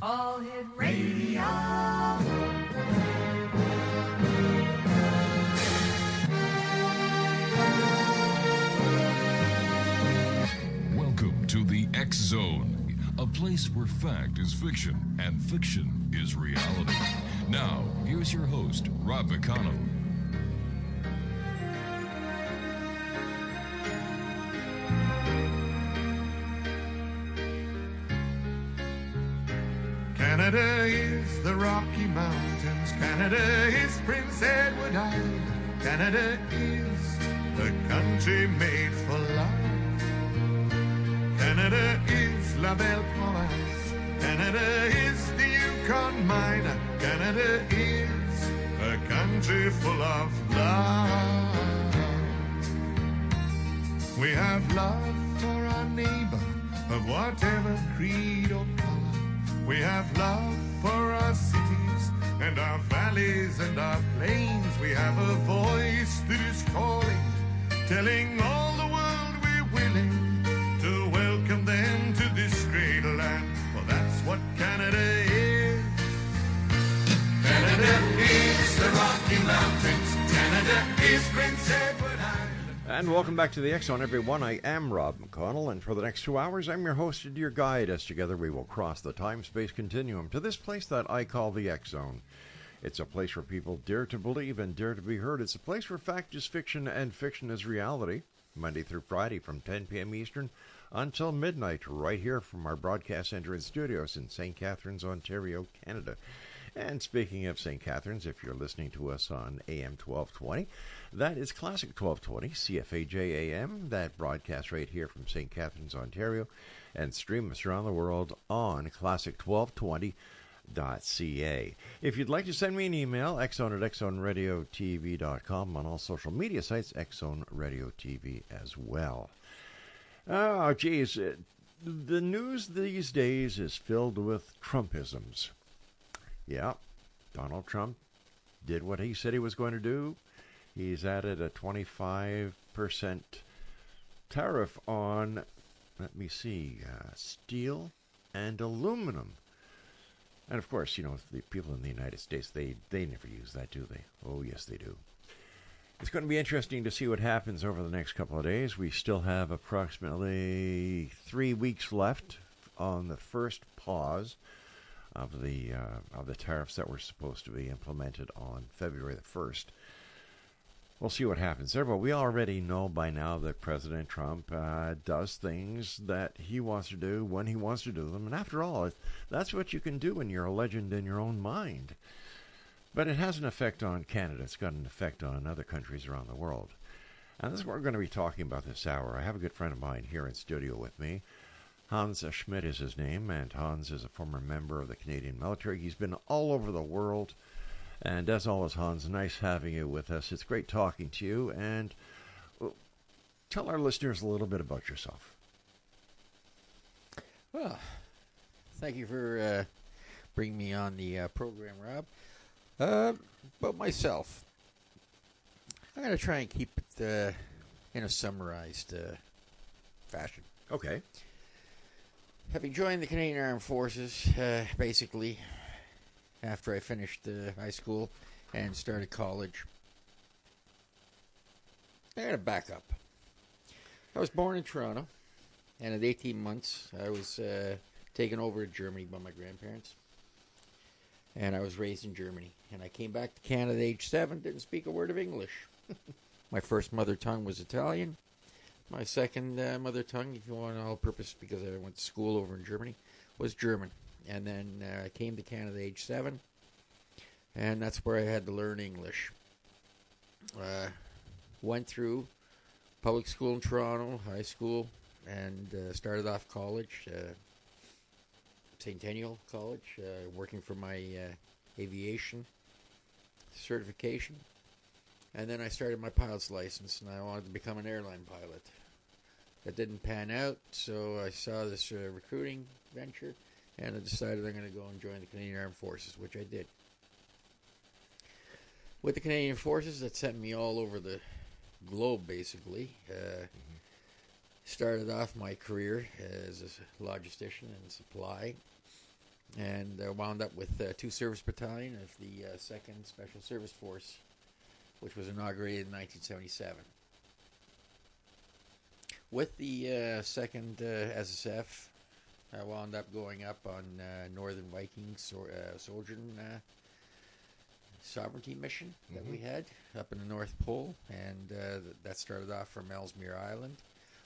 All Hit Radio. Welcome to the X Zone, a place where fact is fiction and fiction is reality. Now, here's your host, Rob McConnell. Canada is the Rocky Mountains. Canada is Prince Edward Island. Canada is the country made for love. Canada is La Belle Province. Canada is the Yukon mine. Canada is a country full of love. We have love for our neighbor of whatever creed or color. We have love for our cities and our valleys and our plains. We have a voice that is calling, telling all the world we're willing to welcome them to this great land. Well, that's what Canada is. Canada is the Rocky Mountains. Canada is Prince Edward Island. And welcome back to the X Zone, everyone. I am Rob McConnell, and for the next 2 hours, I'm your host and your guide as together we will cross the time-space continuum to this place that I call the X Zone. It's a place where people dare to believe and dare to be heard. It's a place where fact is fiction and fiction is reality, Monday through Friday from 10 p.m. Eastern until midnight, right here from our broadcast center and studios in St. Catharines, Ontario, Canada. And speaking of St. Catharines, if you're listening to us on AM 1220, that is Classic 1220, CFAJ AM, that broadcasts right here from St. Catharines, Ontario, and stream us around the world on classic1220.ca. If you'd like to send me an email, xzone@xzoneradiotv.com, on all social media sites, Xzone Radio TV as well. Oh, geez, the news these days is filled with Trumpisms. Yeah, Donald Trump did what he said he was going to do. He's added a 25% tariff on, steel and aluminum. And of course, you know, the people in the United States, they never use that, do they? Oh, yes, they do. It's going to be interesting to see what happens over the next couple of days. We still have approximately 3 weeks left on the first pause of the tariffs that were supposed to be implemented on February the 1st. We'll see what happens there, but we already know by now that President Trump does things that he wants to do when he wants to do them. And after all, that's what you can do when you're a legend in your own mind. But it has an effect on Canada. It's got an effect on other countries around the world. And this is what we're going to be talking about this hour. I have a good friend of mine here in studio with me. Hans Schmidt is his name, and Hans is a former member of the Canadian military. He's been all over the world, and as always, Hans, nice having you with us. It's great talking to you, and tell our listeners a little bit about yourself. Well, thank you for bringing me on the program, Rob. About myself, I'm going to try and keep it in a summarized fashion. Okay. Having joined the Canadian Armed Forces, basically, after I finished high school and started college, I got to back up. I was born in Toronto, and at 18 months, I was taken over to Germany by my grandparents, and I was raised in Germany. And I came back to Canada at age 7, didn't speak a word of English. My first mother tongue was Italian. My second mother tongue, if you want all purpose, because I went to school over in Germany, was German. And then I came to Canada at age 7, and that's where I had to learn English. Went through public school in Toronto, high school, and started off college, Centennial College, working for my aviation certification. And then I started my pilot's license, and I wanted to become an airline pilot. That didn't pan out, so I saw this recruiting venture, and I decided I'm going to go and join the Canadian Armed Forces, which I did. With the Canadian Forces, that sent me all over the globe, basically. Started off my career as a logistician and supply, and wound up with 2 service battalion of the 2nd Special Service Force, which was inaugurated in 1977. With the 2nd SSF, I wound up going up on Northern Viking sojourn sovereignty mission that we had up in the North Pole, and that started off from Ellesmere Island,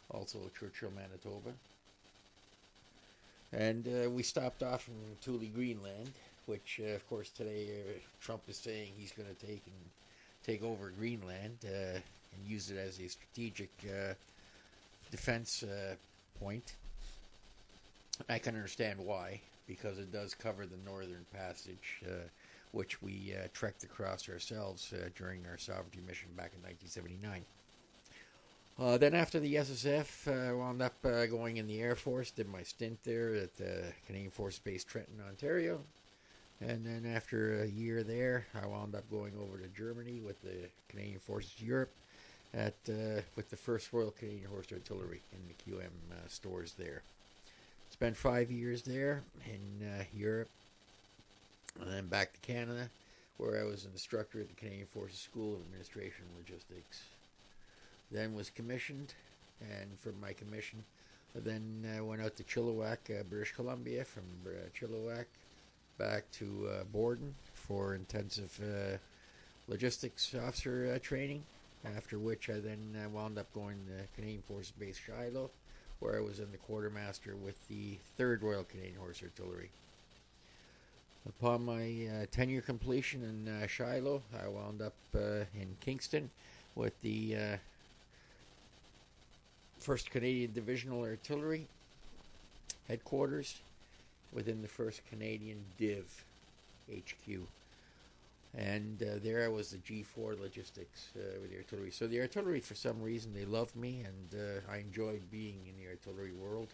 also Churchill, Manitoba. And we stopped off in Thule, Greenland, which, of course, today Trump is saying he's going to take over Greenland and use it as a strategic defense point. I can understand why, because it does cover the Northern Passage, which we trekked across ourselves during our sovereignty mission back in 1979. Then after the SSF, I wound up going in the Air Force, did my stint there at Canadian Forces Base Trenton, Ontario. And then after a year there, I wound up going over to Germany with the Canadian Forces Europe with the 1st Royal Canadian Horse Artillery in the QM stores there. Spent 5 years there in Europe, and then back to Canada, where I was an instructor at the Canadian Forces School of Administration and Logistics. Then was commissioned, and from my commission, then went out to Chilliwack, British Columbia, from Chilliwack back to Borden for intensive logistics officer training, after which I then wound up going to Canadian Forces Base Shiloh, where I was in the quartermaster with the 3rd Royal Canadian Horse Artillery. Upon my tenure completion in Shiloh, I wound up in Kingston with the 1st Canadian Divisional Artillery headquarters within the 1st Canadian Div HQ. And there I was the G4 logistics with the artillery. So the artillery, for some reason, they loved me, and I enjoyed being in the artillery world.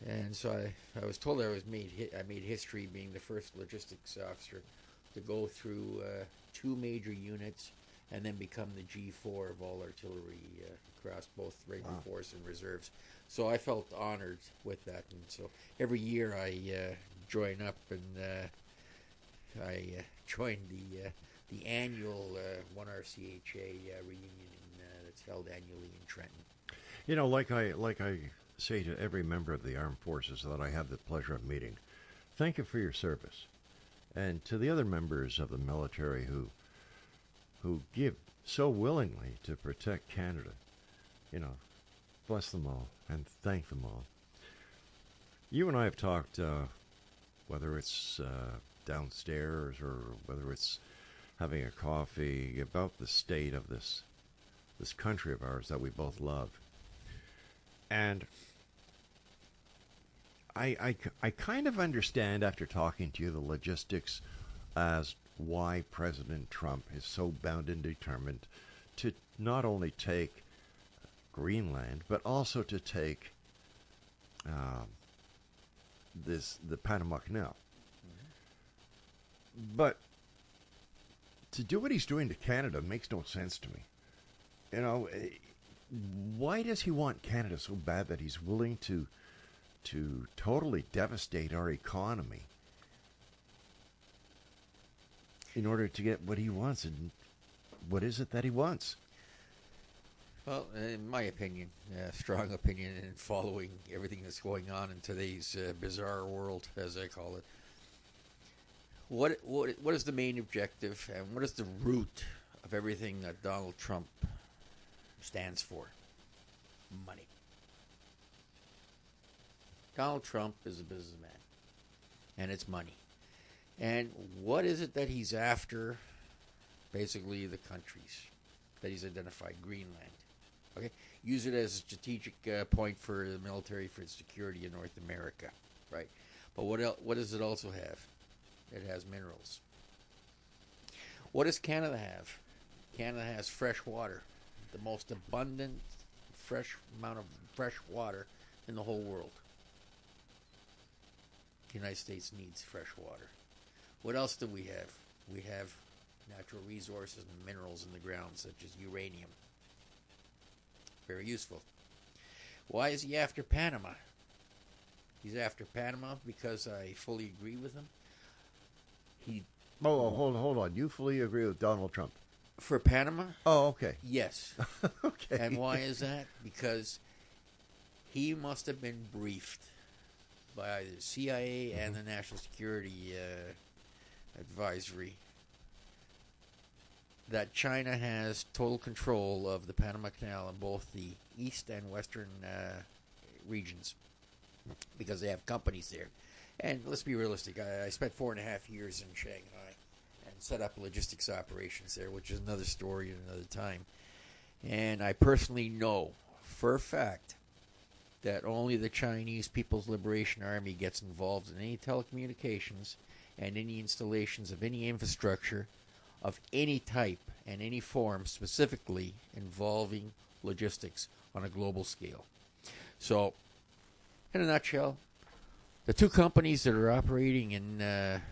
And so I was told I made history being the 1st logistics officer to go through 2 major units and then become the G4 of all artillery across both regular force and reserves. So I felt honored with that, and so every year I join up and I joined the annual 1RCHA reunion that's held annually in Trenton. You know, like I say to every member of the armed forces that I have the pleasure of meeting, thank you for your service, and to the other members of the military who give so willingly to protect Canada, you know, bless them all and thank them all. You and I have talked, whether it's downstairs or whether it's having a coffee, about the state of this country of ours that we both love. And I kind of understand, after talking to you, the logistics as why President Trump is so bound and determined to not only take Greenland, but also to take the Panama Canal. But to do what he's doing to Canada makes no sense to me. You know, why does he want Canada so bad that he's willing to totally devastate our economy in order to get what he wants? And what is it that he wants? Well, in my opinion, strong opinion, in following everything that's going on in today's bizarre world, as I call it, what is the main objective, and what is the root of everything that Donald Trump stands for? Money. Donald Trump is a businessman, and it's money. And what is it that he's after? Basically, the countries that he's identified. Greenland. Okay, use it as a strategic point for the military, for its security in North America, right? But what does it also have? It has minerals. What does Canada have? Canada has fresh water, the most abundant amount of fresh water in the whole world. The United States needs fresh water. What else do we have? We have natural resources and minerals in the ground, such as uranium. Very useful. Why is he after Panama? He's after Panama because I fully agree with him. Hold on. You fully agree with Donald Trump? For Panama? Oh, okay. Yes. Okay. And why is that? Because he must have been briefed by the CIA and the National Security Advisory that China has total control of the Panama Canal in both the east and western regions because they have companies there. And let's be realistic. I spent 4.5 years in Shanghai and set up logistics operations there, which is another story at another time. And I personally know for a fact that only the Chinese People's Liberation Army gets involved in any telecommunications and any installations of any infrastructure of any type and any form, specifically involving logistics on a global scale. So, in a nutshell, the two companies that are operating in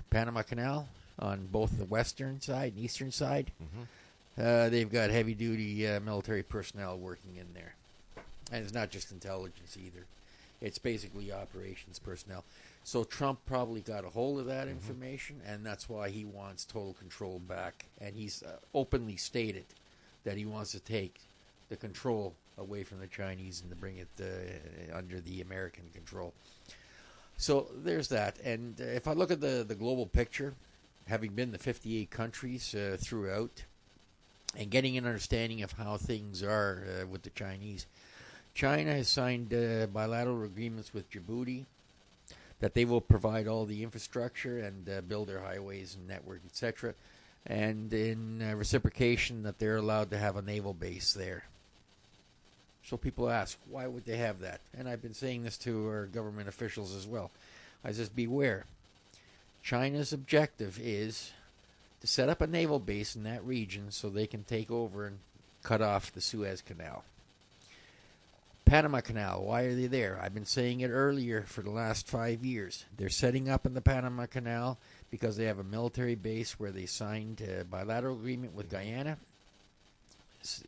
Panama Canal on both the western side and eastern side, they've got heavy-duty military personnel working in there. And it's not just intelligence either. It's basically operations personnel. So Trump probably got a hold of that information, and that's why he wants total control back. And he's openly stated that he wants to take the control away from the Chinese and to bring it under the American control. So there's that. And if I look at the global picture, having been to 58 countries throughout, and getting an understanding of how things are with the Chinese, China has signed bilateral agreements with Djibouti that they will provide all the infrastructure and build their highways and network, etc. And in reciprocation that they're allowed to have a naval base there. So people ask, why would they have that? And I've been saying this to our government officials as well. I says, beware. China's objective is to set up a naval base in that region so they can take over and cut off the Suez Canal. Panama Canal, why are they there? I've been saying it earlier for the last 5 years. They're setting up in the Panama Canal because they have a military base where they signed a bilateral agreement with Guyana.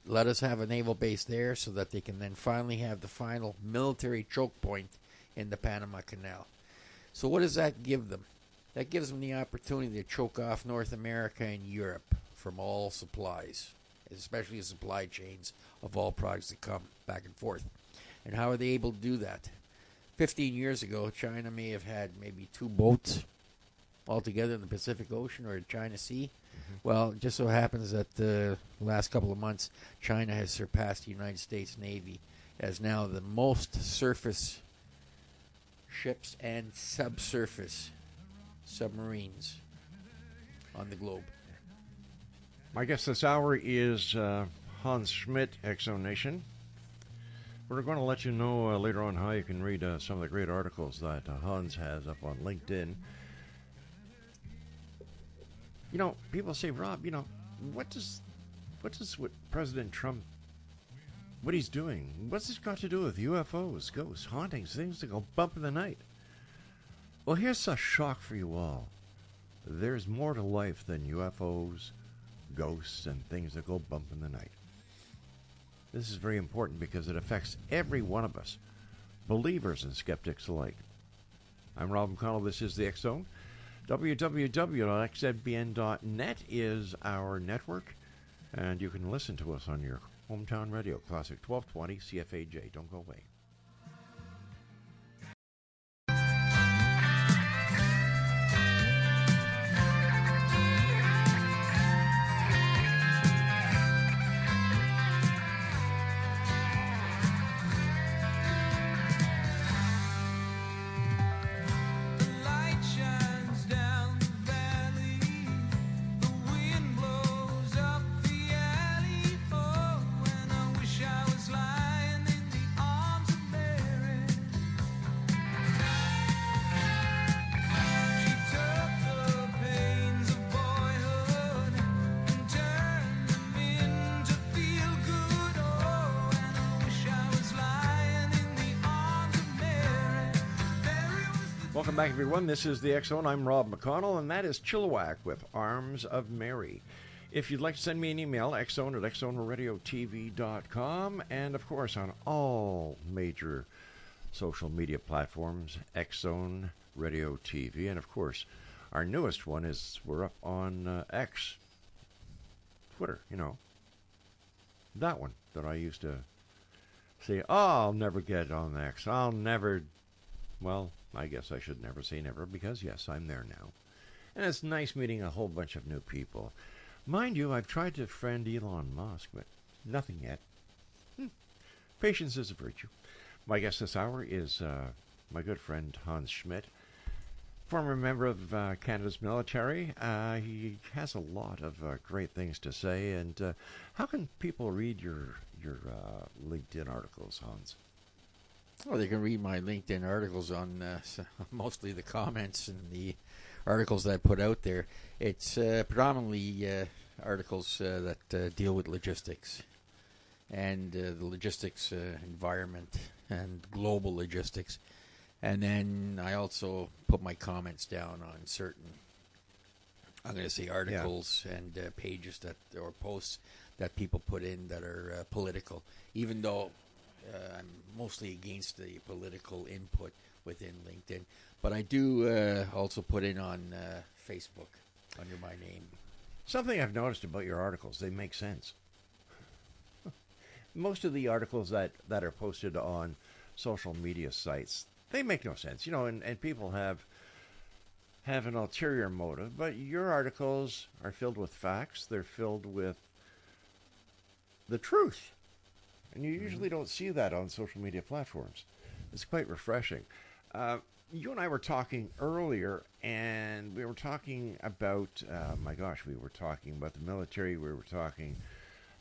Let us have a naval base there so that they can then finally have the final military choke point in the Panama Canal. So what does that give them? That gives them the opportunity to choke off North America and Europe from all supplies, especially the supply chains of all products that come back and forth. And how are they able to do that? 15 years ago, China may have had maybe 2 boats altogether in the Pacific Ocean or the China Sea. Well, it just so happens that the last couple of months, China has surpassed the United States Navy as now the most surface ships and subsurface submarines on the globe. My guest this hour is Hans Schmidt, Exo Nation. We're going to let you know later on how you can read some of the great articles that Hans has up on LinkedIn. You know, people say, Rob, you know, what President Trump, what he's doing, what's this got to do with UFOs, ghosts, hauntings, things that go bump in the night? Well, here's a shock for you all. There's more to life than UFOs, ghosts, and things that go bump in the night. This is very important because it affects every one of us, believers and skeptics alike. I'm Rob McConnell. This is the X Zone. www.xzbn.net is our network, and you can listen to us on your hometown radio, Classic 1220 CFAJ. Don't go away. Welcome back, everyone. This is the X Zone. I'm Rob McConnell, and that is Chilliwack with Arms of Mary. If you'd like to send me an email, xzone at xzoneradiotv.com, and, of course, on all major social media platforms, X Zone, Radio, TV, and of course, our newest one is we're up on X, Twitter, that one that I used to say, I'll never get on X. I'll never, well, I guess I should never say never because, yes, I'm there now. And it's nice meeting a whole bunch of new people. Mind you, I've tried to friend Elon Musk, but nothing yet. Patience is a virtue. My guest this hour is my good friend Hans Schmidt, former member of Canada's military. He has a lot of great things to say. And how can people read your LinkedIn articles, Hans? Well, they can read my LinkedIn articles on mostly the comments and the articles that I put out there. It's predominantly articles that deal with logistics and the logistics environment and global logistics. And then I also put my comments down on certain, I'm going to say, articles and pages or posts that people put in that are political, even though I'm mostly against the political input within LinkedIn. But I do also put in on Facebook under my name. Something I've noticed about your articles, they make sense. Most of the articles that are posted on social media sites, they make no sense, and people have an ulterior motive, but your articles are filled with facts. They're filled with the truth. And you usually don't see that on social media platforms. It's quite refreshing. You and I were talking earlier, and we were talking about, we were talking about the military. We were talking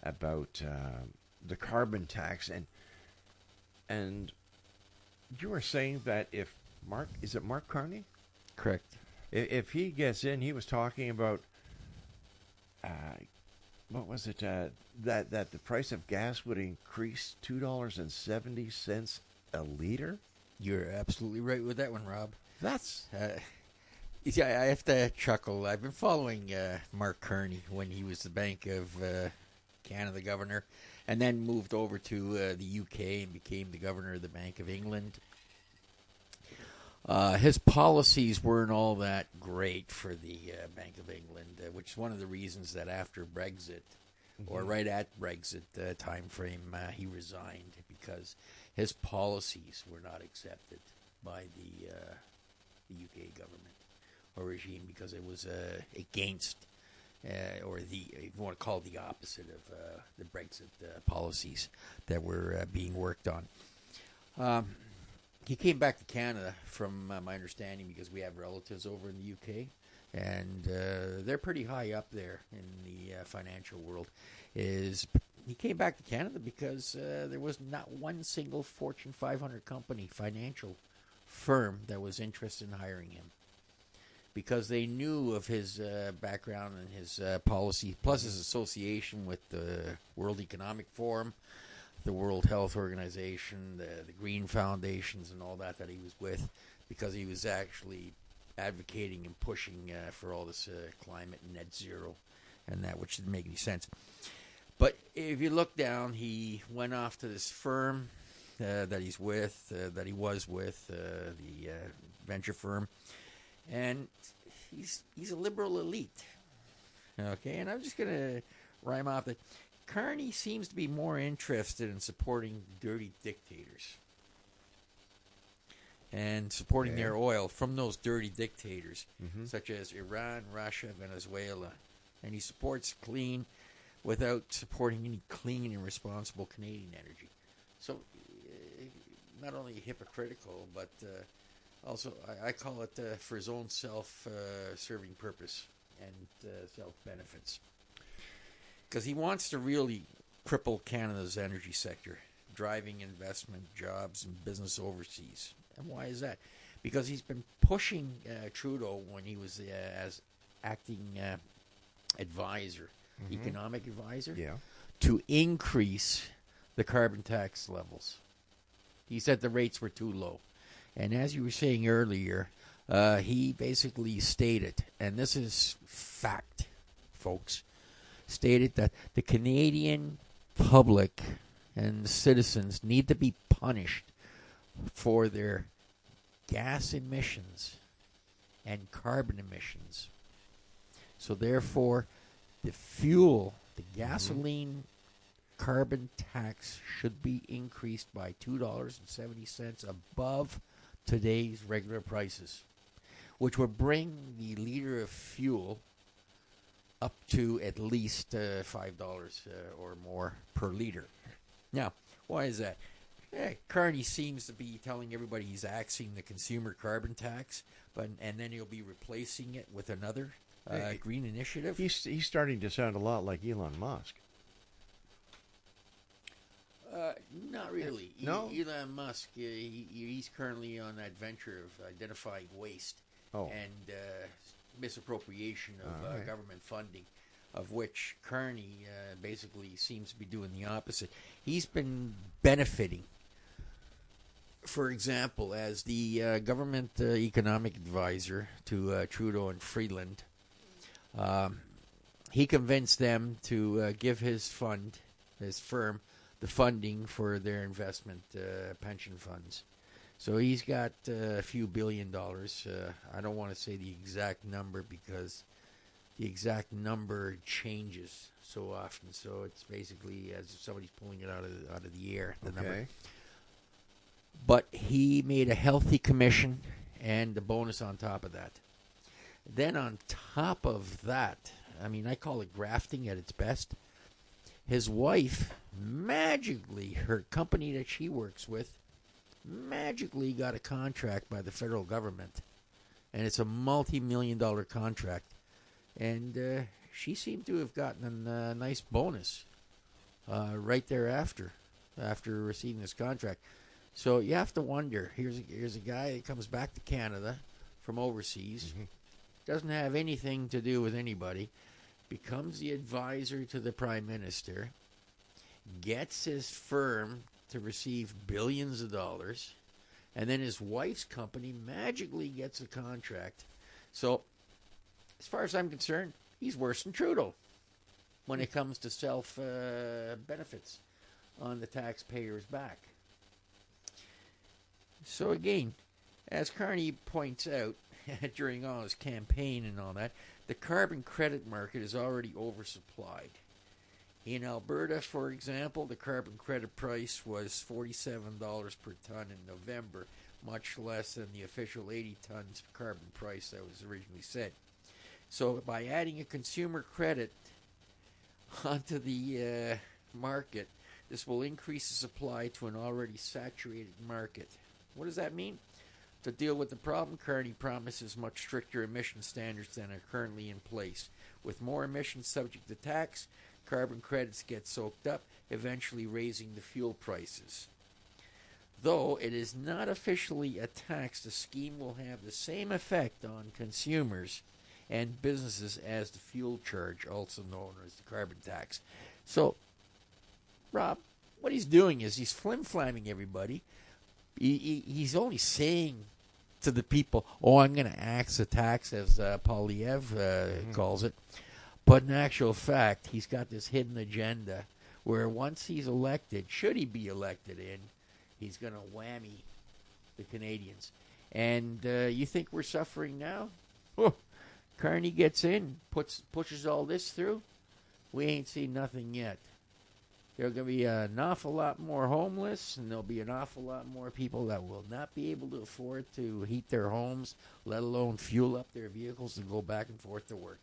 about the carbon tax, and you were saying that if Mark Carney? Correct. If he gets in, he was talking about, what was it, that the price of gas would increase $2.70 a liter? You're absolutely right with that one, Rob. That's... I have to chuckle. I've been following Mark Carney when he was the Bank of Canada governor, and then moved over to the UK and became the governor of the Bank of England. His policies weren't all that great for the Bank of England, which is one of the reasons that after Brexit, or right at Brexit time frame, he resigned, because his policies were not accepted by the UK government or regime, because it was against, or if you want to call it the opposite of the Brexit policies that were being worked on. He came back to Canada, from my understanding, because we have relatives over in the UK, and they're pretty high up there in the financial world. He came back to Canada because there was not one single Fortune 500 company, financial firm, that was interested in hiring him, because they knew of his background and his policy, plus his association with the World Economic Forum, the World Health Organization, the Green Foundations, and all that he was with, because he was actually advocating and pushing for all this climate and net zero, and that, which didn't make any sense. But if you look down, he went off to this firm that he was with, the venture firm, and he's a liberal elite. Okay, and I'm just going to rhyme off that. Carney seems to be more interested in supporting dirty dictators and supporting their oil from those dirty dictators, such as Iran, Russia, Venezuela. And he supports clean without supporting any clean and responsible Canadian energy. So not only hypocritical, but also I call it for his own self-serving purpose and self-benefits. Because he wants to really cripple Canada's energy sector, driving investment, jobs, and business overseas. And why is that? Because he's been pushing Trudeau, when he was as acting advisor, economic advisor, to increase the carbon tax levels. He said the rates were too low. And as you were saying earlier, he basically stated, and this is fact, folks, stated that the Canadian public and citizens need to be punished for their gas emissions and carbon emissions. So therefore, the fuel, the gasoline carbon tax should be increased by $2.70 above today's regular prices, which would bring the liter of fuel up to at least $5 or more per liter. Now, why is that? Carney seems to be telling everybody he's axing the consumer carbon tax, and then he'll be replacing it with another green initiative. He's starting to sound a lot like Elon Musk. Not really. No? Elon Musk, he's currently on that venture of identifying waste and misappropriation of government funding, of which Carney basically seems to be doing the opposite. He's been benefiting, for example, as the government economic advisor to Trudeau and Freeland. He convinced them to give his firm, the funding for their investment pension funds. So he's got a few $1 billion. I don't want to say the exact number because the exact number changes so often. So it's basically as if somebody's pulling it out of the air, the number. But he made a healthy commission and a bonus on top of that. Then on top of that, I mean, I call it grafting at its best. His wife magically, her company that she works with, magically got a contract by the federal government. And it's a multi-million-dollar contract. And she seemed to have gotten a nice bonus right thereafter, after receiving this contract. So you have to wonder, here's a guy that comes back to Canada from overseas, doesn't have anything to do with anybody, becomes the advisor to the Prime Minister, gets his firm to receive billions of dollars, and then his wife's company magically gets a contract. So, as far as I'm concerned, he's worse than Trudeau when it comes to self-benefits on the taxpayer's back. So again, as Carney points out during all his campaign and all that, the carbon credit market is already oversupplied. In Alberta, for example, the carbon credit price was $47 per ton in November, much less than the official 80 tons carbon price that was originally set. So by adding a consumer credit onto the market, this will increase the supply to an already saturated market. What does that mean? To deal with the problem, Carney promises much stricter emission standards than are currently in place. With more emissions subject to tax, carbon credits get soaked up, eventually raising the fuel prices. Though it is not officially a tax, the scheme will have the same effect on consumers and businesses as the fuel charge, also known as the carbon tax. So, Rob, what he's doing is he's flim-flamming everybody. He's only saying to the people, I'm going to axe a tax, as Polyev calls it. But in actual fact, he's got this hidden agenda where once he's elected, should he be elected in, he's going to whammy the Canadians. And you think we're suffering now? Carney gets in, pushes all this through. We ain't seen nothing yet. There'll be an awful lot more homeless, and there'll be an awful lot more people that will not be able to afford to heat their homes, let alone fuel up their vehicles and go back and forth to work.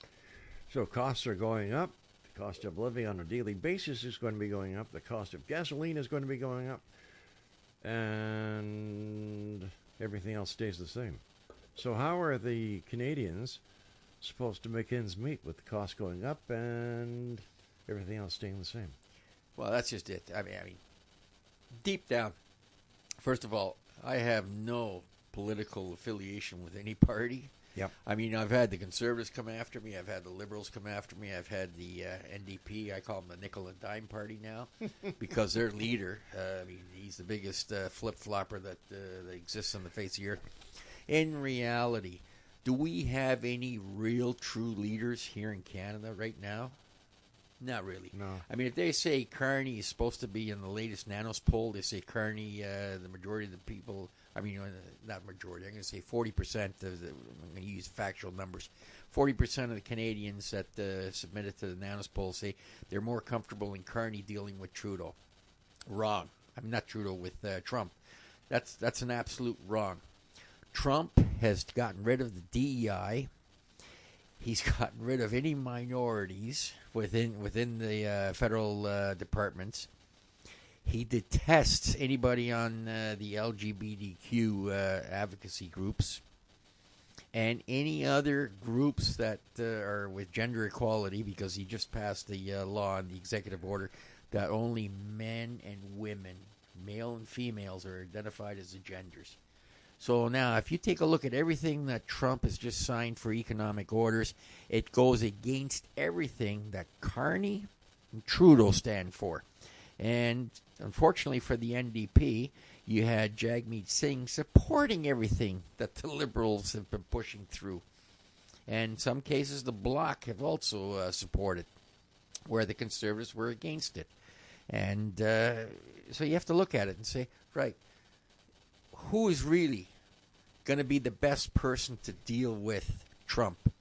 So costs are going up. The cost of living on a daily basis is going to be going up. The cost of gasoline is going to be going up. And everything else stays the same. So how are the Canadians supposed to make ends meet with the cost going up and everything else staying the same? Well, that's just it. I mean, deep down, first of all, I have no political affiliation with any party. Yep. I mean, I've had the Conservatives come after me. I've had the Liberals come after me. I've had the NDP. I call them the nickel and dime party now because their leader, he's the biggest flip-flopper that exists on the face of the earth. In reality, do we have any real true leaders here in Canada right now? Not really. No. I mean, if they say Carney is supposed to be in the latest Nanos poll, they say Carney, the majority of the people, I mean, not majority, I'm going to say 40% I'm going to use factual numbers. 40% of the Canadians that submitted to the Nanos poll say they're more comfortable in Carney dealing with Trudeau. Wrong. I mean, not Trudeau, with Trump. That's an absolute wrong. Trump has gotten rid of the DEI. He's gotten rid of any minorities within the federal departments. He detests anybody on the LGBTQ advocacy groups and any other groups that are with gender equality, because he just passed the law and the executive order that only men and women, male and females, are identified as the genders. So now, if you take a look at everything that Trump has just signed for economic orders, it goes against everything that Carney and Trudeau stand for. And unfortunately for the NDP, you had Jagmeet Singh supporting everything that the Liberals have been pushing through. And in some cases, the Bloc have also supported, where the Conservatives were against it. And so you have to look at it and say, right, who is really going to be the best person to deal with Trump?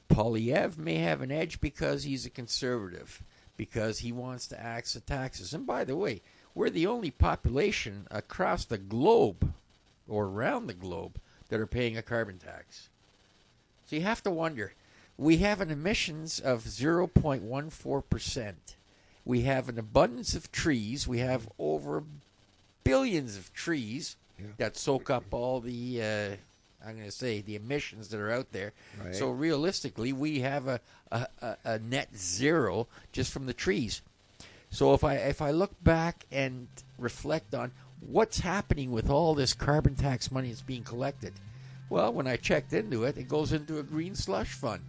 Poilievre may have an edge because he's a conservative, because he wants to axe the taxes. And by the way, we're the only population across the globe or around the globe that are paying a carbon tax. So you have to wonder, we have an emissions of 0.14%. We have an abundance of trees. We have over billions of trees that soak up all the, I'm going to say, the emissions that are out there. Right. So realistically, we have a net zero just from the trees. So if I look back and reflect on what's happening with all this carbon tax money that's being collected, well, when I checked into it, it goes into a green slush fund.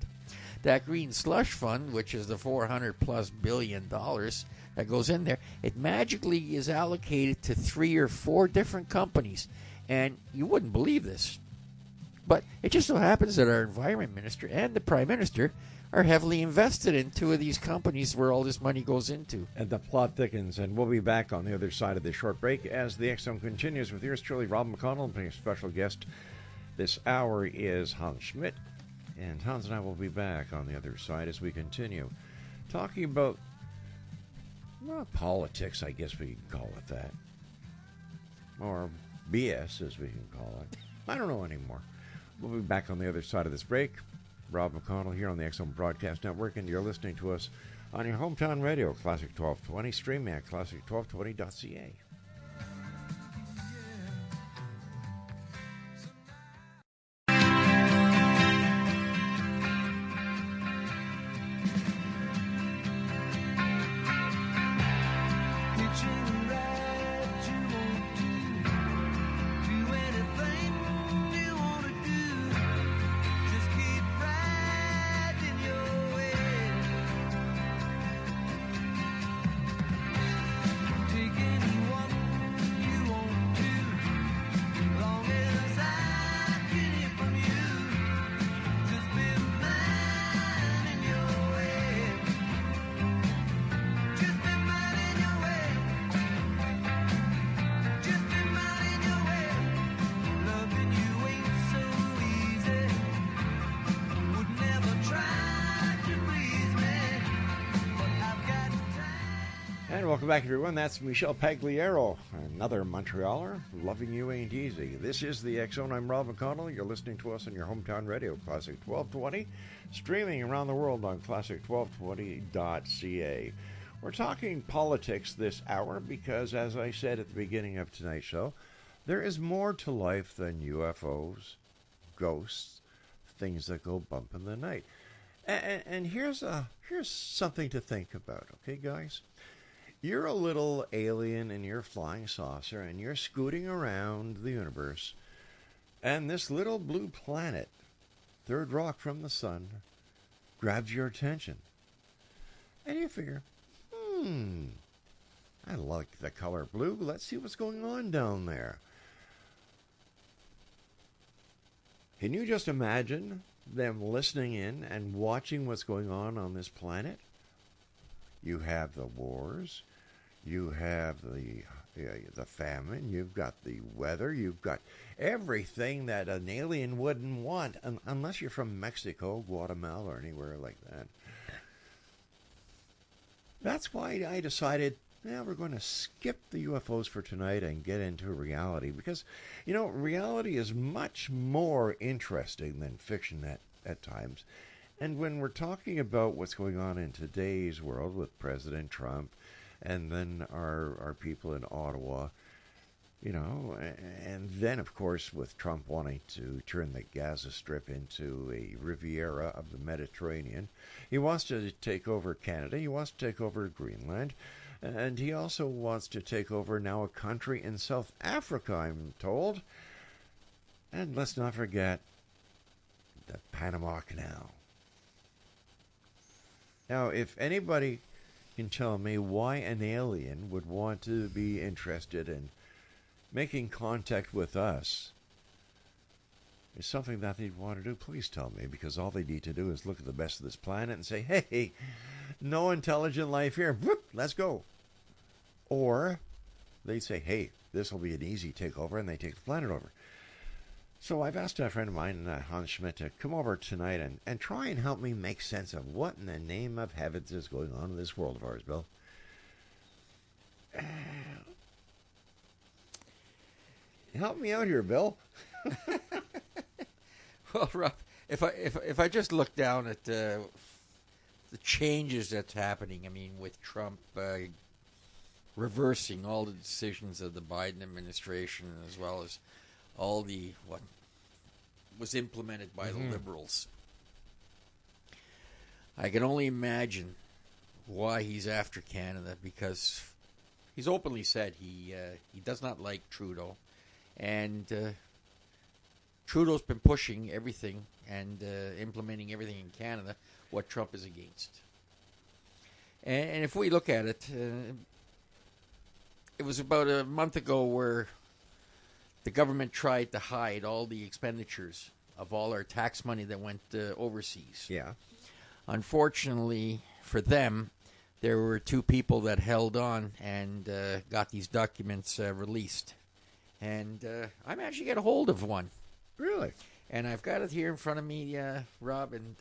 That green slush fund, which is the $400+ billion that goes in there, it magically is allocated to 3 or 4 different companies. And you wouldn't believe this, but it just so happens that our environment minister and the prime minister are heavily invested in 2 of these companies where all this money goes into. And the plot thickens, and we'll be back on the other side of this short break as the X Zone continues with yours truly, Rob McConnell, and a special guest this hour is Hans Schmidt. And Hans and I will be back on the other side as we continue talking about, well, politics, I guess we can call it that. Or BS, as we can call it. I don't know anymore. We'll be back on the other side of this break. Rob McConnell here on the X Zone Broadcast Network, and you're listening to us on your hometown radio, Classic 1220, streaming at classic1220.ca. Welcome back, everyone. That's Michel Pagliaro, another Montrealer. Loving you ain't easy. This is the X Zone. I'm Rob McConnell. You're listening to us on your hometown radio, Classic 1220, streaming around the world on classic1220.ca. We're talking politics this hour because, as I said at the beginning of tonight's show, there is more to life than UFOs, ghosts, things that go bump in the night. And here's something to think about, okay, guys? You're a little alien in your flying saucer, and you're scooting around the universe, and this little blue planet, third rock from the sun, grabs your attention. And you figure, I like the color blue. Let's see what's going on down there. Can you just imagine them listening in and watching what's going on this planet? You have the wars. You have the famine. You've got the weather. You've got everything that an alien wouldn't want, unless you're from Mexico, Guatemala, or anywhere like that. That's why I decided, we're going to skip the UFOs for tonight and get into reality. Because, reality is much more interesting than fiction at times. And when we're talking about what's going on in today's world with President Trump and then our people in Ottawa, and then, of course, with Trump wanting to turn the Gaza Strip into a Riviera of the Mediterranean, he wants to take over Canada, he wants to take over Greenland, and he also wants to take over now a country in South Africa, I'm told. And let's not forget the Panama Canal. Now, if anybody can tell me why an alien would want to be interested in making contact with us is something that they'd want to do, please tell me, because all they need to do is look at the best of this planet and say, hey, no intelligent life here. Whoop, let's go. Or they say, hey, this will be an easy takeover, and they take the planet over. So I've asked a friend of mine, Hans Schmidt, to come over tonight and try and help me make sense of what in the name of heavens is going on in this world of ours, Bill. Help me out here, Bill. Well, Rob, if I just look down at the changes that's happening, with Trump reversing all the decisions of the Biden administration, as well as all the what was implemented by the Liberals, I can only imagine why he's after Canada, because he's openly said he does not like Trudeau. And Trudeau's been pushing everything and implementing everything in Canada what Trump is against. And if we look at it, it was about a month ago where the government tried to hide all the expenditures of all our tax money that went overseas. Yeah. Unfortunately for them, there were two people that held on and got these documents released. And I managed to get a hold of one. Really? And I've got it here in front of me, Rob, and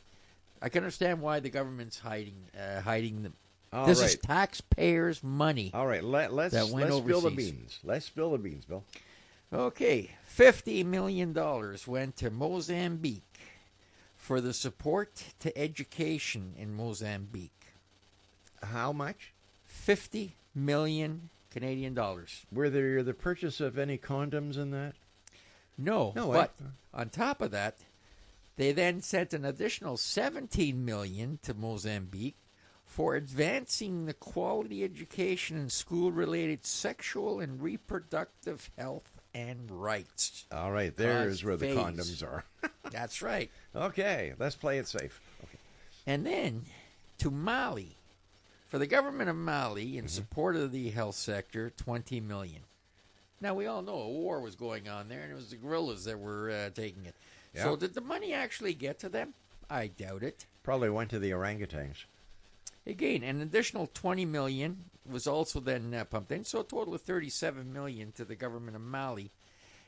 I can understand why the government's hiding them. This is taxpayers' money. All right, let's spill the beans. Let's spill the beans, Bill. Okay, $50 million went to Mozambique for the support to education in Mozambique. How much? 50 million Canadian dollars. Were there the purchase of any condoms in that? No, but on top of that, they then sent an additional 17 million to Mozambique for advancing the quality education and school-related sexual and reproductive health and rights. All right, there's where the condoms are. That's right. Okay, let's play it safe. Okay. And then to Mali. For the government of Mali, in support of the health sector, 20 million. Now, we all know a war was going on there, and it was the guerrillas that were taking it. Yeah. So did the money actually get to them? I doubt it. Probably went to the orangutans. Again, an additional 20 million was also then pumped in, so a total of 37 million to the government of Mali.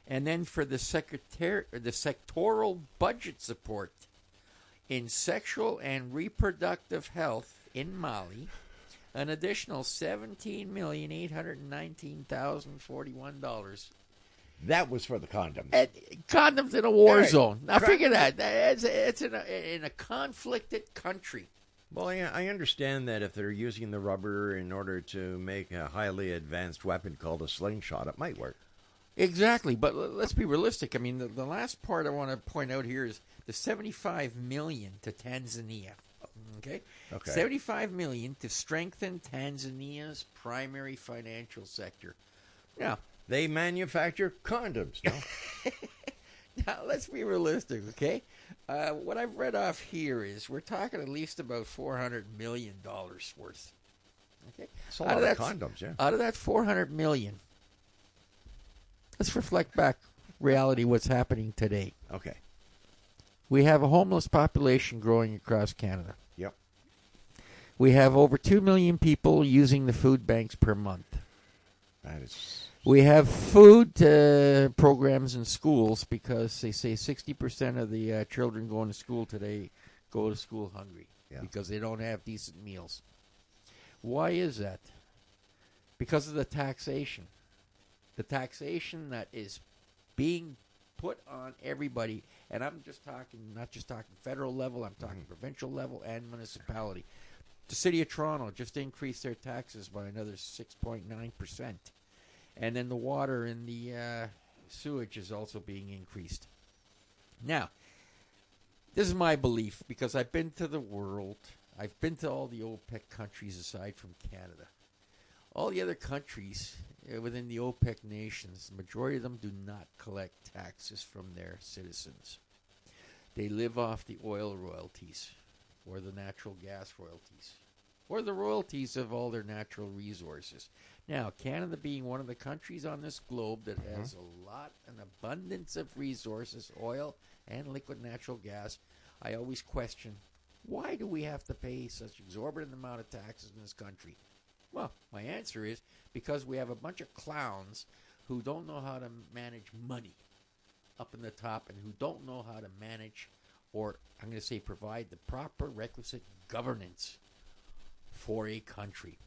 And then for the sectoral budget support in sexual and reproductive health in Mali, an additional $17,819,041. That was for the condoms. Condoms in a war zone. Now figure that. It's in a conflicted country. Well, I understand that if they're using the rubber in order to make a highly advanced weapon called a slingshot, it might work. Exactly, but let's be realistic. The last part I want to point out here is the $75 million to Tanzania. Okay. 75 million to strengthen Tanzania's primary financial sector. Now, they manufacture condoms. No? Now, let's be realistic, okay? What I've read off here is we're talking at least about $400 million worth. Okay, that's a lot of condoms, yeah. Out of that $400 million, let's reflect back reality what's happening today. Okay. We have a homeless population growing across Canada. Yep. We have over 2 million people using the food banks per month. That is. We have food programs in schools because they say 60% of the children going to school today go to school hungry because they don't have decent meals. Why is that? Because of the taxation. The taxation that is being put on everybody, and I'm just talking, not just talking federal level, I'm talking provincial level and municipality. The City of Toronto just increased their taxes by another 6.9%. And then the water in the sewage is also being increased. Now, this is my belief because I've been to the world. I've been to all the OPEC countries aside from Canada. All the other countries within the OPEC nations, the majority of them do not collect taxes from their citizens. They live off the oil royalties or the natural gas royalties or the royalties of all their natural resources. Now, Canada being one of the countries on this globe that has a lot, an abundance of resources, oil and liquid natural gas, I always question, why do we have to pay such exorbitant amount of taxes in this country? Well, my answer is because we have a bunch of clowns who don't know how to manage money up in the top and who don't know how to manage, or I'm going to say provide the proper requisite governance for a country.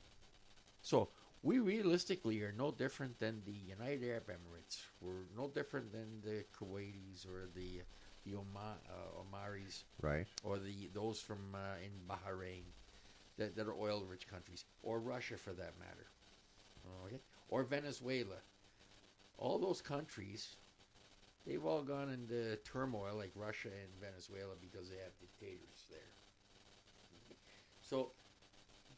So we realistically are no different than the United Arab Emirates. We're no different than the Kuwaitis or the Omaris, Right. or those from in Bahrain that are oil-rich countries, or Russia for that matter, okay, or Venezuela. All those countries, they've all gone into turmoil like Russia and Venezuela because they have dictators there. So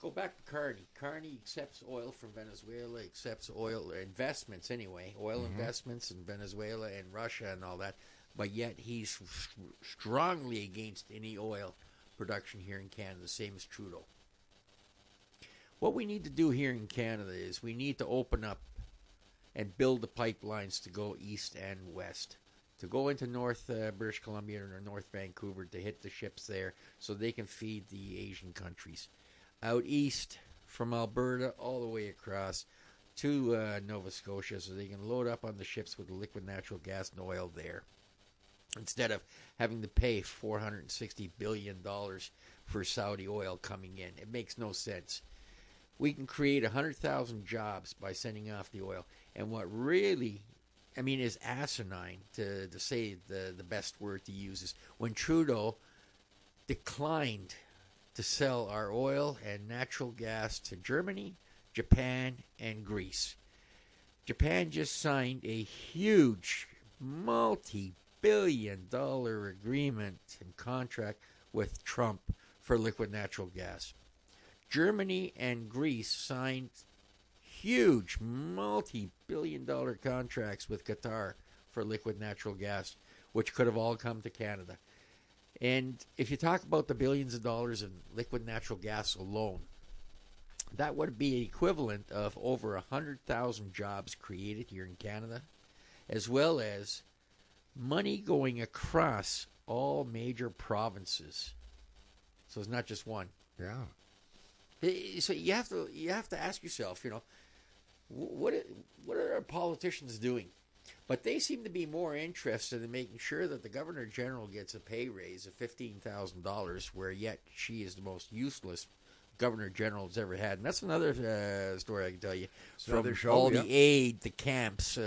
go back to Carney. Carney accepts oil from Venezuela, accepts oil investments anyway, investments in Venezuela and Russia and all that, but yet he's strongly against any oil production here in Canada, same as Trudeau. What we need to do here in Canada is we need to open up and build the pipelines to go east and west, to go into North British Columbia or North Vancouver to hit the ships there so they can feed the Asian countries. Out east from Alberta all the way across to Nova Scotia so they can load up on the ships with the liquid natural gas and oil there, instead of having to pay $460 billion for Saudi oil coming in. It makes no sense. We can create 100,000 jobs by sending off the oil. And what really, is asinine, to say the best word to use, is when Trudeau declined to sell our oil and natural gas to Germany, Japan, and Greece. Japan just signed a huge multi-billion-dollar agreement and contract with Trump for liquid natural gas. Germany and Greece signed huge multi-billion-dollar contracts with Qatar for liquid natural gas, which could have all come to Canada. And if you talk about the billions of dollars in liquid natural gas alone, that would be equivalent of over 100,000 jobs created here in Canada, as well as money going across all major provinces. So it's not just one. Yeah. So you have to ask yourself, what are our politicians doing? But they seem to be more interested in making sure that the Governor General gets a pay raise of $15,000, where yet she is the most useless Governor General has ever had. And that's another story I can tell you from the aid, the camps,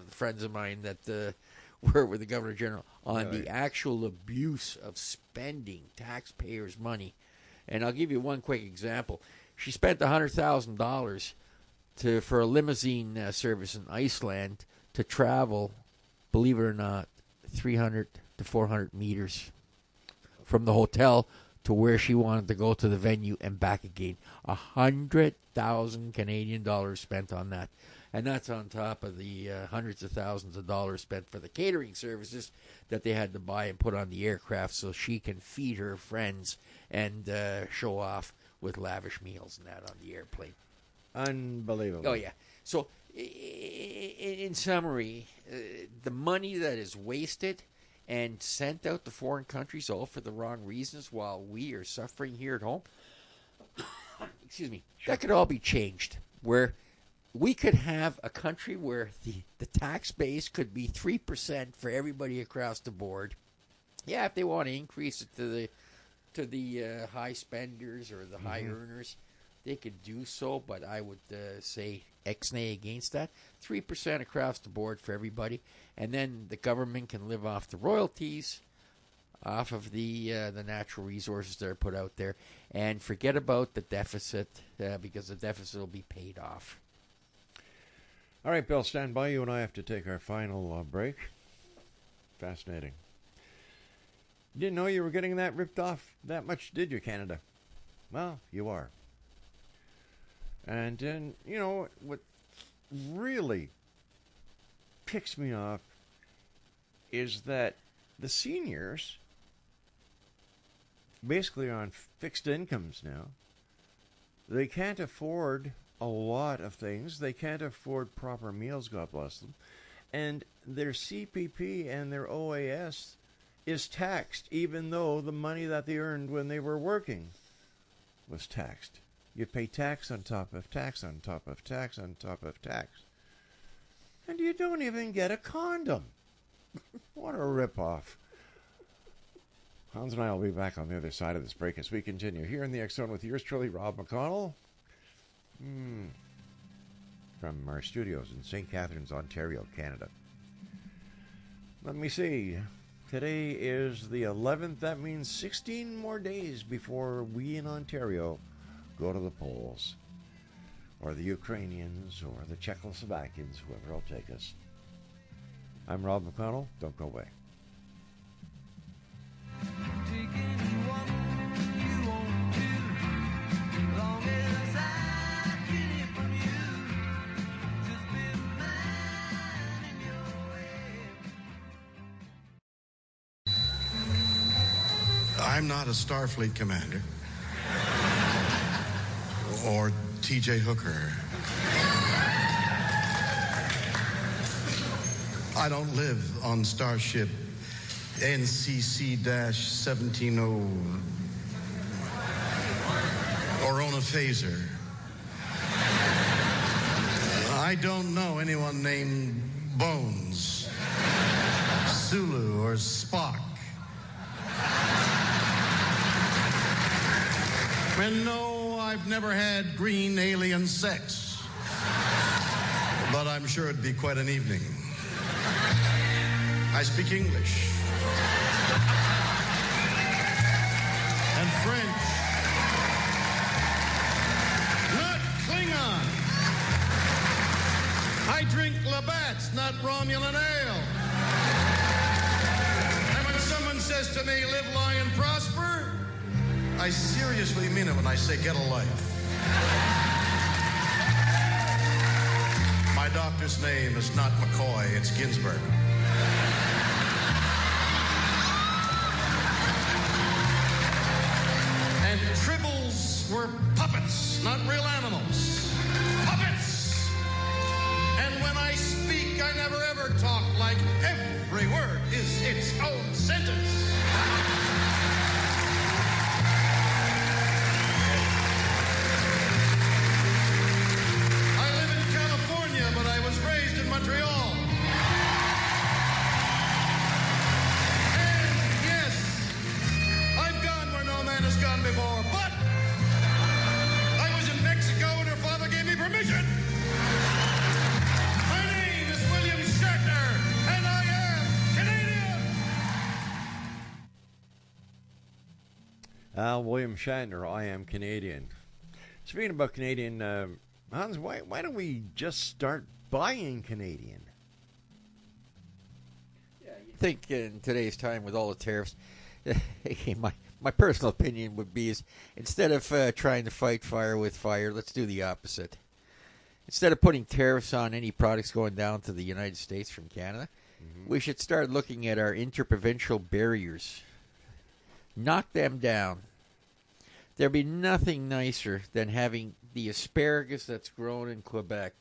friends of mine that work with the Governor General on the actual abuse of spending taxpayers' money. And I'll give you one quick example. She spent $100,000 for a limousine service in Iceland to travel, believe it or not, 300 to 400 meters from the hotel to where she wanted to go to the venue and back again. 100,000 Canadian dollars spent on that. And that's on top of the hundreds of thousands of dollars spent for the catering services that they had to buy and put on the aircraft so she can feed her friends and show off with lavish meals and that on the airplane. Unbelievable. Oh, yeah. So, in summary, the money that is wasted and sent out to foreign countries all for the wrong reasons while we are suffering here at home, excuse me, that could all be changed, where we could have a country where the tax base could be 3% for everybody across the board. Yeah, if they want to increase it to the high spenders or the high earners, they could do so, but I would say ex-nay against that. 3% across the board for everybody, and then the government can live off the royalties, off of the natural resources that are put out there, and forget about the deficit, because the deficit will be paid off. All right, Bill, stand by. You and I have to take our final break. Fascinating. Didn't know you were getting that ripped off that much, did you, Canada? Well, you are. And then, you know, what really picks me off is that the seniors basically are on fixed incomes now. They can't afford a lot of things. They can't afford proper meals, God bless them. And their CPP and their OAS is taxed, even though the money that they earned when they were working was taxed. You pay tax on top of tax on top of tax on top of tax. And you don't even get a condom. What a ripoff. Hans and I will be back on the other side of this break as we continue here in the X Zone with yours truly, Rob McConnell. From our studios in St. Catharines, Ontario, Canada. Let me see. Today is the 11th. That means 16 more days before we in Ontario go to the polls. Or the Ukrainians, or the Czechoslovakians, whoever will take us. I'm Rob McConnell. Don't go away. I'm not a Starfleet commander or TJ Hooker. I don't live on Starship NCC-170 or own a phaser. I don't know anyone named Bones, Sulu, or Spock. And no, I've never had green alien sex. But I'm sure it'd be quite an evening. I speak English. And French. Not Klingon. I drink Labatt's, not Romulan ale. And when someone says to me, live, lie, and prosper, I seriously mean it when I say get a life. My doctor's name is not McCoy, it's Ginsburg. And tribbles were puppets, not real animals. Puppets! And when I speak, I never ever talk like every word is its own sentence. But I was raised in Montreal. And yes, I've gone where no man has gone before, but I was in Mexico and her father gave me permission. My name is William Shatner, and I am Canadian. William Shatner, I am Canadian. Speaking about Canadian, Hans, why don't we just start buying Canadian? Yeah, you think in today's time with all the tariffs, my personal opinion would be is instead of trying to fight fire with fire, let's do the opposite. Instead of putting tariffs on any products going down to the United States from Canada, we should start looking at our interprovincial barriers. Knock them down. There'd be nothing nicer than having the asparagus that's grown in Quebec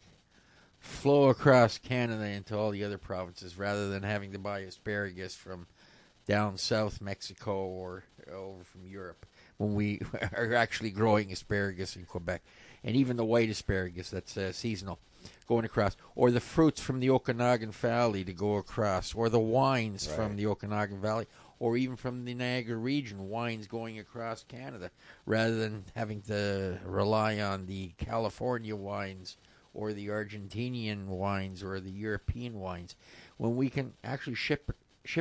flow across Canada into all the other provinces rather than having to buy asparagus from down south Mexico or over from Europe. when we are actually growing asparagus in Quebec, and even the white asparagus that's seasonal going across, or the fruits from the Okanagan Valley to go across, or the wines from the Okanagan Valley, or even from the Niagara region, wines going across Canada, rather than having to rely on the California wines or the Argentinian wines or the European wines, when we can actually ship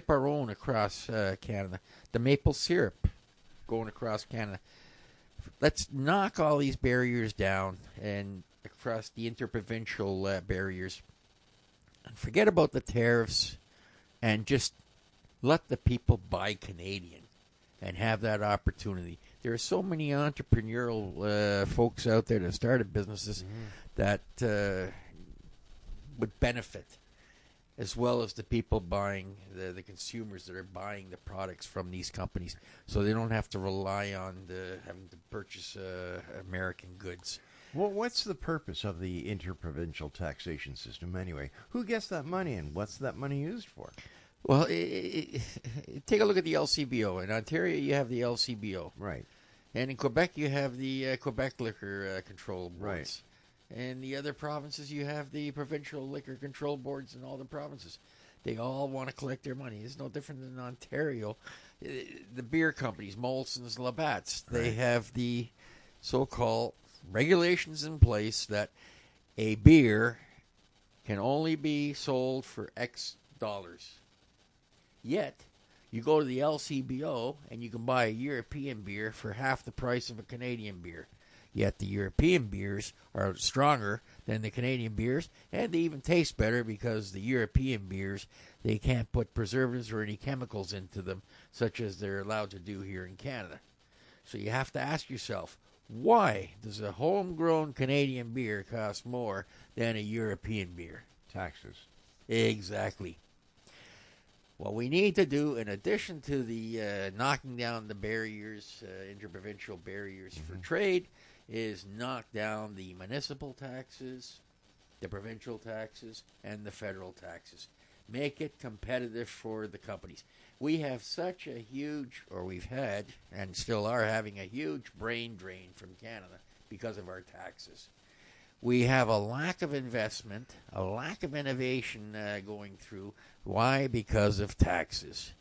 our own across Canada. The maple syrup going across Canada. Let's knock all these barriers down and across the interprovincial barriers. And forget about the tariffs and just let the people buy Canadian and have that opportunity. There are so many entrepreneurial folks out there that started businesses that would benefit, as well as the people buying, the consumers that are buying the products from these companies, so they don't have to rely on having to purchase American goods. Well, what's the purpose of the interprovincial taxation system anyway? Who gets that money, and what's that money used for? Well, take a look at the LCBO. In Ontario, you have the LCBO. Right. And in Quebec, you have the Quebec Liquor Control Boards. Right. And the other provinces, you have the provincial liquor control boards in all the provinces. They all want to collect their money. It's no different than Ontario. The beer companies, Molson's, Labatt's, they have the so-called regulations in place that a beer can only be sold for X dollars. Yet, you go to the LCBO and you can buy a European beer for half the price of a Canadian beer. Yet the European beers are stronger than the Canadian beers, and they even taste better because the European beers, they can't put preservatives or any chemicals into them, such as they're allowed to do here in Canada. So you have to ask yourself, why does a homegrown Canadian beer cost more than a European beer? Taxes. Exactly. What we need to do, in addition to the knocking down the barriers, interprovincial barriers for trade, is knock down the municipal taxes, the provincial taxes, and the federal taxes. Make it competitive for the companies. We have such a huge, or we've had, and still are having a huge brain drain from Canada because of our taxes. We have a lack of investment, a lack of innovation going through. Why? Because of taxes.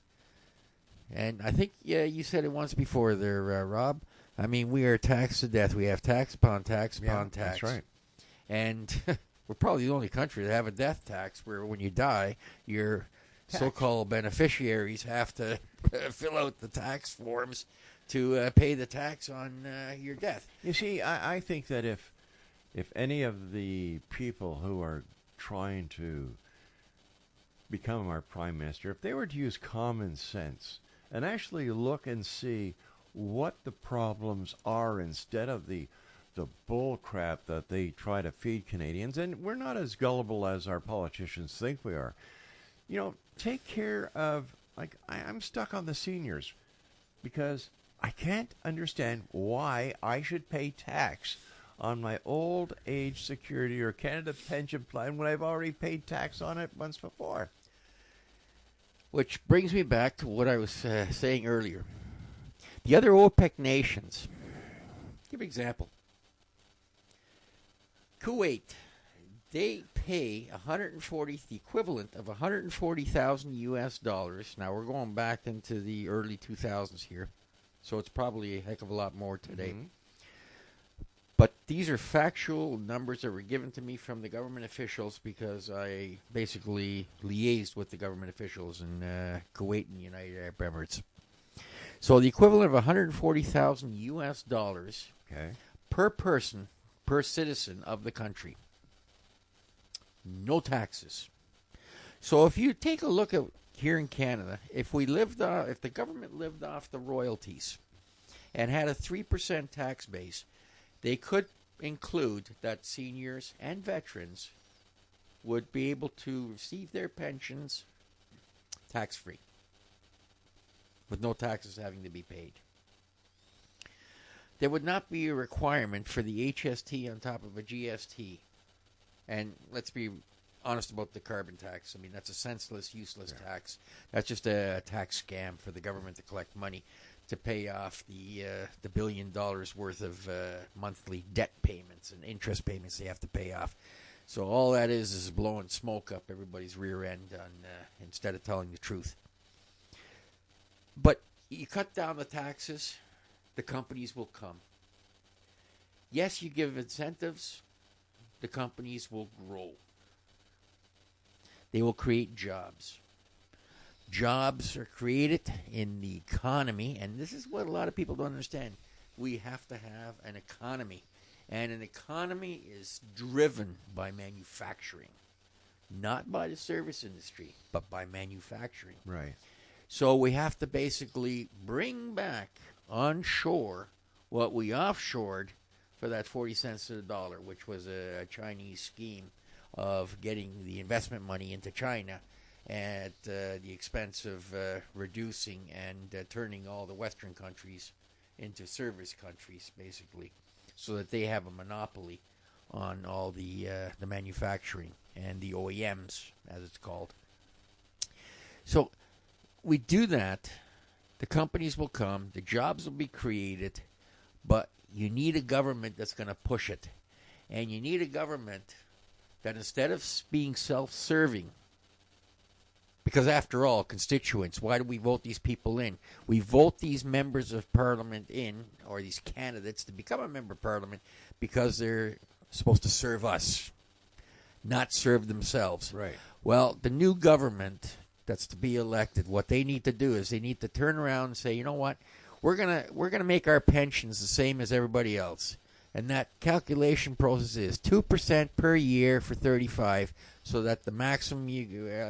And I think you said it once before there, Rob. I mean, we are taxed to death. We have tax upon tax upon tax. That's right. And we're probably the only country to have a death tax where when you die, your so-called beneficiaries have to fill out the tax forms to pay the tax on your death. You see, I think that if any of the people who are trying to become our prime minister, if they were to use common sense and actually look and see what the problems are instead of the bull crap that they try to feed Canadians, and we're not as gullible as our politicians think we are. You know, take care of, like, I'm stuck on the seniors because I can't understand why I should pay tax on my old age security or Canada pension plan when I've already paid tax on it once before. Which brings me back to what I was saying earlier. The other OPEC nations, give an example. Kuwait, they pay the equivalent of $140,000 US. Now we're going back into the early 2000s here, so it's probably a heck of a lot more today. Mm-hmm. But these are factual numbers that were given to me from the government officials because I basically liaised with the government officials in Kuwait and the United Arab Emirates. So the equivalent of $140,000 US per person, per citizen of the country. No taxes. So if you take a look at here in Canada, if the government lived off the royalties and had a 3% tax base, they could include that seniors and veterans would be able to receive their pensions tax-free, with no taxes having to be paid. There would not be a requirement for the HST on top of a GST. And let's be honest about the carbon tax. I mean, that's a senseless, useless tax. That's just a tax scam for the government to collect money. to pay off the $1 billion worth of monthly debt payments and interest payments they have to pay off. So all that is blowing smoke up everybody's rear end instead of telling the truth. But you cut down the taxes, the companies will come. Yes, you give incentives, the companies will grow. They will create jobs. Jobs are created in the economy, and this is what a lot of people don't understand. We have to have an economy, and an economy is driven by manufacturing, not by the service industry, but by manufacturing. Right. So we have to basically bring back onshore what we offshored for that 40 cents to the dollar, which was a Chinese scheme of getting the investment money into China at the expense of reducing and turning all the Western countries into service countries, basically, so that they have a monopoly on all the manufacturing and the OEMs, as it's called. So we do that, the companies will come, the jobs will be created, but you need a government that's going to push it. And you need a government that instead of being self-serving, because after all, constituents, why do we vote these people in? We vote these members of parliament in, or these candidates to become a member of parliament, because they're supposed to serve us, not serve themselves. Right. Well, the new government that's to be elected, what they need to do is they need to turn around and say, you know what, we're gonna make our pensions the same as everybody else. And that calculation process is 2% per year for 35, so that the maximum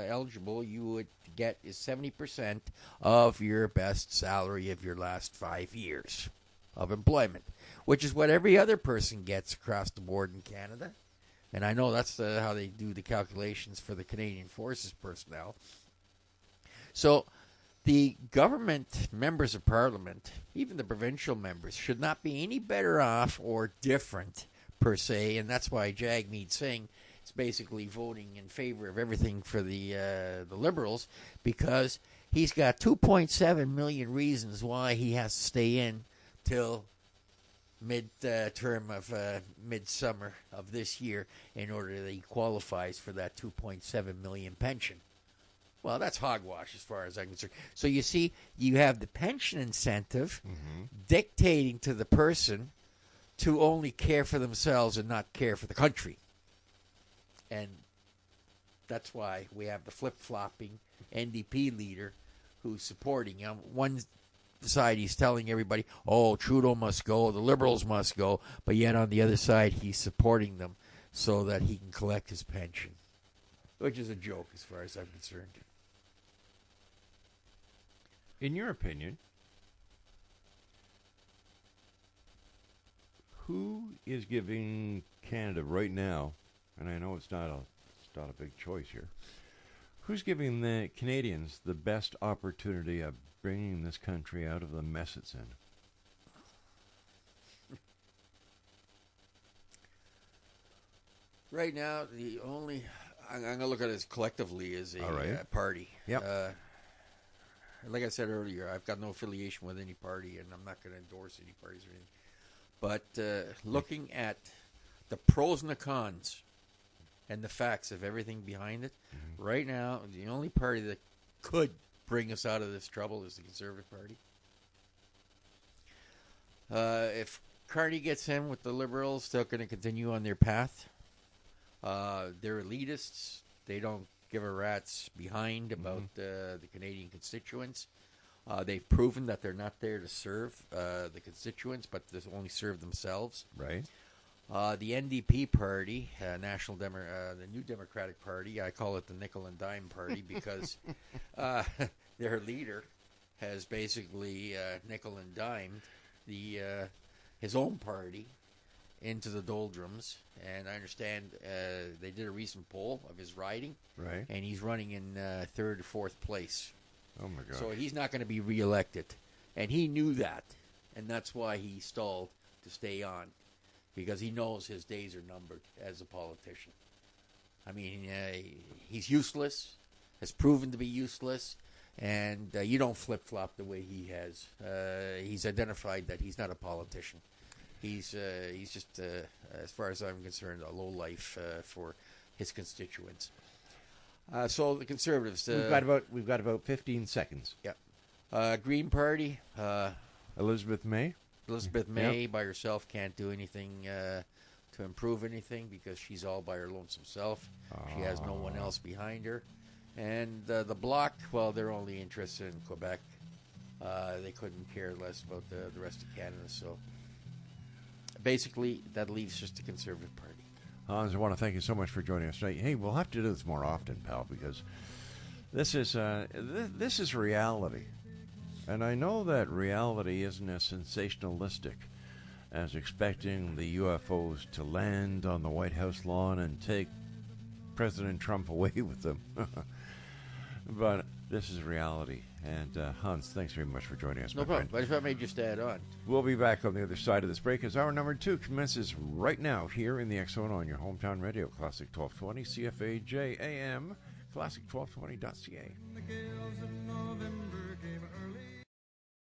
eligible you would get is 70% of your best salary of your last 5 years of employment, which is what every other person gets across the board in Canada. And I know that's how they do the calculations for the Canadian Forces personnel. So the government members of parliament, even the provincial members, should not be any better off or different per se, and that's why Jagmeet Singh is basically voting in favor of everything for the Liberals, because he's got 2.7 million reasons why he has to stay in till mid-term of midsummer of this year in order that he qualifies for that 2.7 million pension. Well, that's hogwash as far as I'm concerned. So you see, you have the pension incentive dictating to the person to only care for themselves and not care for the country. And that's why we have the flip-flopping NDP leader who's supporting. On one side, he's telling everybody, oh, Trudeau must go, the Liberals must go, but yet on the other side, he's supporting them so that he can collect his pension, which is a joke as far as I'm concerned. In your opinion, who is giving Canada right now, and I know it's not a big choice here, who's giving the Canadians the best opportunity of bringing this country out of the mess it's in? Right now, the only I'm going to look at it collectively as a party. Yep. Like I said earlier, I've got no affiliation with any party, and I'm not going to endorse any parties or anything. But looking at the pros and the cons and the facts of everything behind it, right now, the only party that could bring us out of this trouble is the Conservative Party. If Carney gets in with the Liberals, they're going to continue on their path. They're elitists. They don't give a rat's behind about the Canadian constituents. They've proven that they're not there to serve the constituents, but to only serve themselves. Right. The NDP party, the New Democratic Party, I call it the nickel and dime party because their leader has basically nickel and dimed his own party into the doldrums. And I understand they did a recent poll of his riding, right, and he's running in third or fourth place. Oh my God! So he's not going to be reelected, and he knew that, and that's why he stalled to stay on, because he knows his days are numbered as a politician. I mean, he's useless, has proven to be useless. And you don't flip-flop the way he has. He's identified that he's not a politician. He's just, as far as I'm concerned, a lowlife for his constituents. So the Conservatives... we've got about 15 seconds. Yeah. Green Party... Elizabeth May? Elizabeth May by herself can't do anything to improve anything because she's all by her lonesome self. She has no one else behind her. And the Bloc, well, they're only interested in Quebec. They couldn't care less about the rest of Canada. So basically, that leaves just the Conservative Party. Hans, I want to thank you so much for joining us tonight. Hey, we'll have to do this more often, pal, because this is reality. And I know that reality isn't as sensationalistic as expecting the UFOs to land on the White House lawn and take President Trump away with them. But this is reality. And Hans, thanks very much for joining us, No my problem. friend. But if I may just add on. We'll be back on the other side of this break as hour number 2 commences right now here in the X Zone on your hometown radio, Classic 1220, CFAJ AM, classic1220.ca. The gales of northern